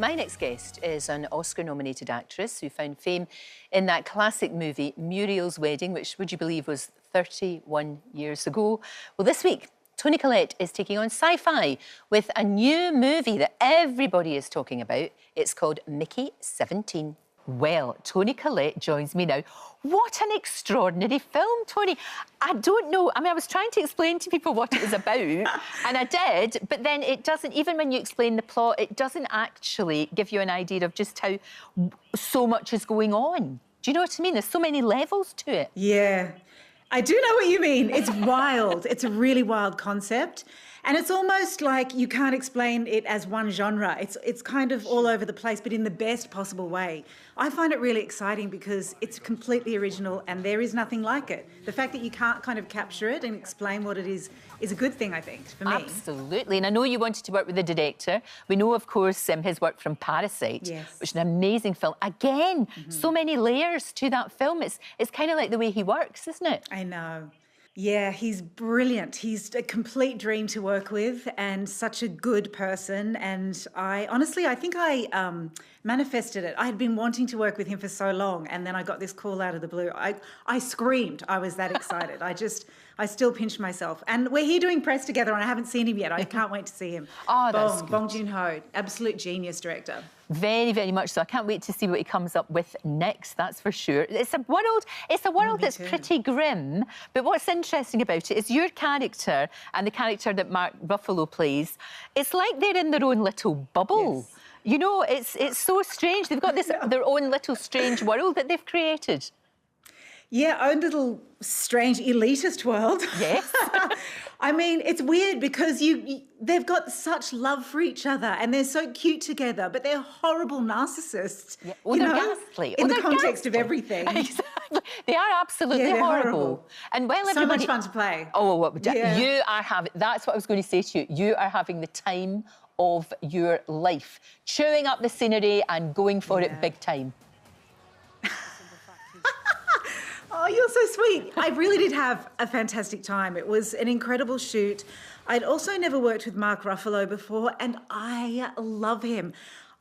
My next guest is an Oscar-nominated actress who found fame in that classic movie, Muriel's Wedding, which, would you believe, was 31 years ago. Well, this week, Toni Collette is taking on Sci-Fi with a new movie that everybody is talking about. It's called Mickey 17. Well, Toni Collette joins me now. What an extraordinary film, Toni. I don't know. I mean, I was trying to explain to people what it was about, and I did, but then it doesn't, even when you explain the plot, it doesn't actually give you an idea of just how so much is going on. Do you know what I mean? There's so many levels to it. Yeah, I do know what you mean. It's wild. It's a really wild concept. And it's almost like you can't explain it as one genre. It's kind of all over the place, but in the best possible way. I find it really exciting because it's completely original and there is nothing like it. The fact that you can't kind of capture it and explain what it is a good thing, I think, for me. Absolutely. And I know you wanted to work with the director. We know, of course, his work from Parasite, yes, which is an amazing film. Again, so many layers to that film. It's kind of like the way he works, isn't it? I know. Yeah, he's brilliant. He's a complete dream to work with and such a good person. And I think I manifested it. I had been wanting to work with him for so long, and then I got this call out of the blue. I screamed. I was that excited. I still pinch myself. And we're here doing press together, and I haven't seen him yet. I can't wait to see him. Oh, that's good. Bong Joon-ho, absolute genius director. Very, very much so. I can't wait to see what he comes up with next, that's for sure. It's a world that's pretty grim, but what's interesting about it is your character and the character that Mark Ruffalo plays, it's like they're in their own little bubble. Yes. You know, it's so strange. They've got their own little strange world that they've created. Yeah, own little strange elitist world. Yes. I mean, it's weird because they've got such love for each other and they're so cute together, but they're horrible narcissists. Yeah. Well, they're ghastly. In the context of everything. Exactly. They are absolutely horrible. And while so much fun to play. Oh, yeah. You are having, that's what I was going to say to you. You are having the time of your life, chewing up the scenery and going for it big time. Oh, you're so sweet. I really did have a fantastic time. It was an incredible shoot. I'd also never worked with Mark Ruffalo before, and I love him.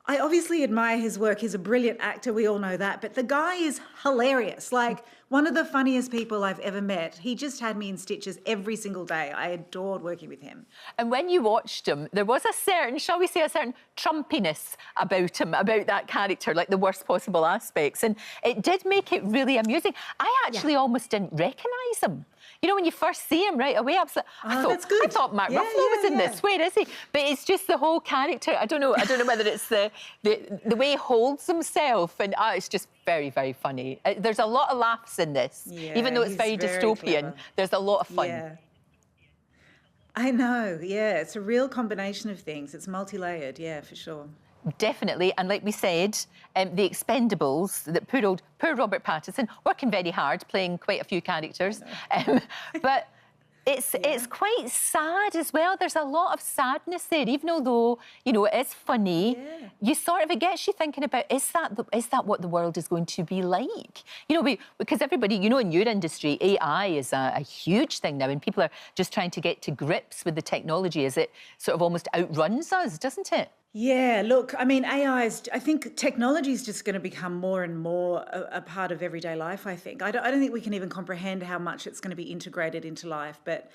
I obviously admire his work. He's a brilliant actor, we all know that, but the guy is hilarious. Like, one of the funniest people I've ever met. He just had me in stitches every single day. I adored working with him. And when you watched him, there was a certain, shall we say, a certain Trumpiness about him, about that character, like the worst possible aspects. And it did make it really amusing. I actually almost didn't recognise him. You know, when you first see him right away, I thought Mark Ruffalo was in this. Where is he? But it's just the whole character. I don't know whether it's the way he holds himself, and it's just very, very funny. There's a lot of laughs in this, even though it's very dystopian. Clever. There's a lot of fun. Yeah. I know. Yeah, it's a real combination of things. It's multi-layered. Yeah, for sure. Definitely, and like we said, the Expendables, that poor Robert Pattinson, working very hard, playing quite a few characters, but it's quite sad as well. There's a lot of sadness there, even although, you know, it is funny. Yeah. You sort of, it gets you thinking about, is that what the world is going to be like? You know, because everybody, you know, in your industry, AI is a huge thing now, and people are just trying to get to grips with the technology as it sort of almost outruns us, doesn't it? Yeah, look, I mean, I think technology is just going to become more and more a part of everyday life, I think. I don't think we can even comprehend how much it's going to be integrated into life. But,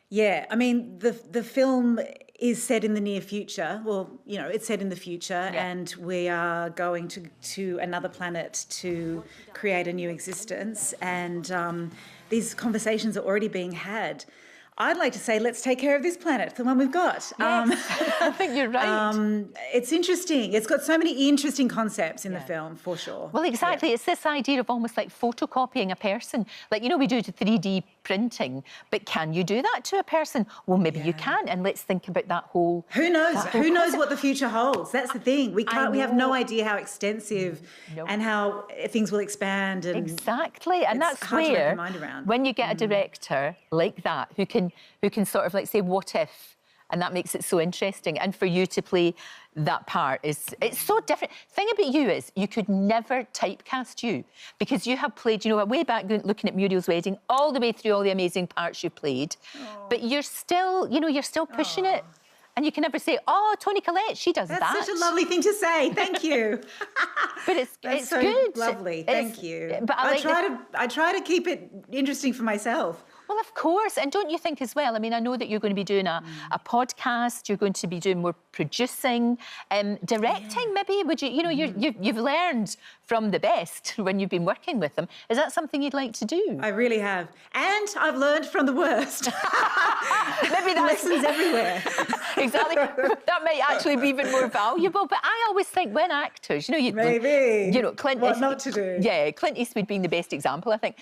yeah, I mean, the film is set in the near future. Well, you know, it's set in the future, and we are going to another planet to create a new existence. And these conversations are already being had. I'd like to say, let's take care of this planet, the one we've got. Yes, I think you're right. It's interesting. It's got so many interesting concepts in the film, for sure. Well, exactly. It's this idea of almost like photocopying a person. Like, you know, we do the 3D printing, but can you do that to a person? Well, maybe you can, and let's think about that whole... Who knows? Who knows what the future holds? That's the thing. We have no idea how extensive and how things will expand. And exactly, and that's where, when you get a director like that, who can sort of like say, what if? And that makes it so interesting. And for you to play that part it's so different. Thing about you is you could never typecast you, because you have played, you know, way back looking at Muriel's Wedding, all the way through all the amazing parts you played. But you're still, you know, you're still pushing it. And you can never say, oh, Toni Collette, she does that. That's such a lovely thing to say. Thank you. But it's so good. Lovely. Thank you. But I try to keep it interesting for myself. Well, of course. And don't you think as well, I mean, I know that you're going to be doing a podcast, you're going to be doing more producing, directing maybe. Would you, you've learned from the best when you've been working with them. Is that something you'd like to do? I really have. And I've learned from the worst. Maybe that's lessons everywhere. Exactly. That might actually be even more valuable. But I always think when actors, maybe. Clint what not to do. Yeah, Clint Eastwood being the best example, I think.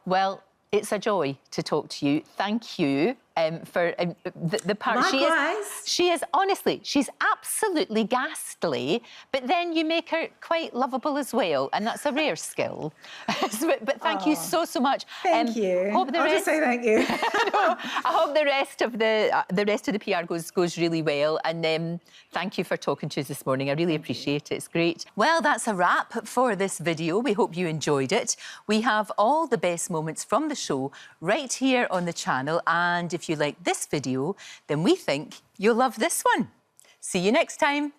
Well, it's a joy to talk to you. Thank you for the part. Likewise. She is honestly, she's absolutely ghastly, but then you make her quite lovable as well, and that's a rare skill. But thank you so much. Thank you. I'll just say thank you. I hope the rest of the PR goes really well, and thank you for talking to us this morning. I really appreciate it. It's great. Well, that's a wrap for this video. We hope you enjoyed it. We have all the best moments from the show right here on the channel, and if you like this video, then we think you'll love this one. See you next time.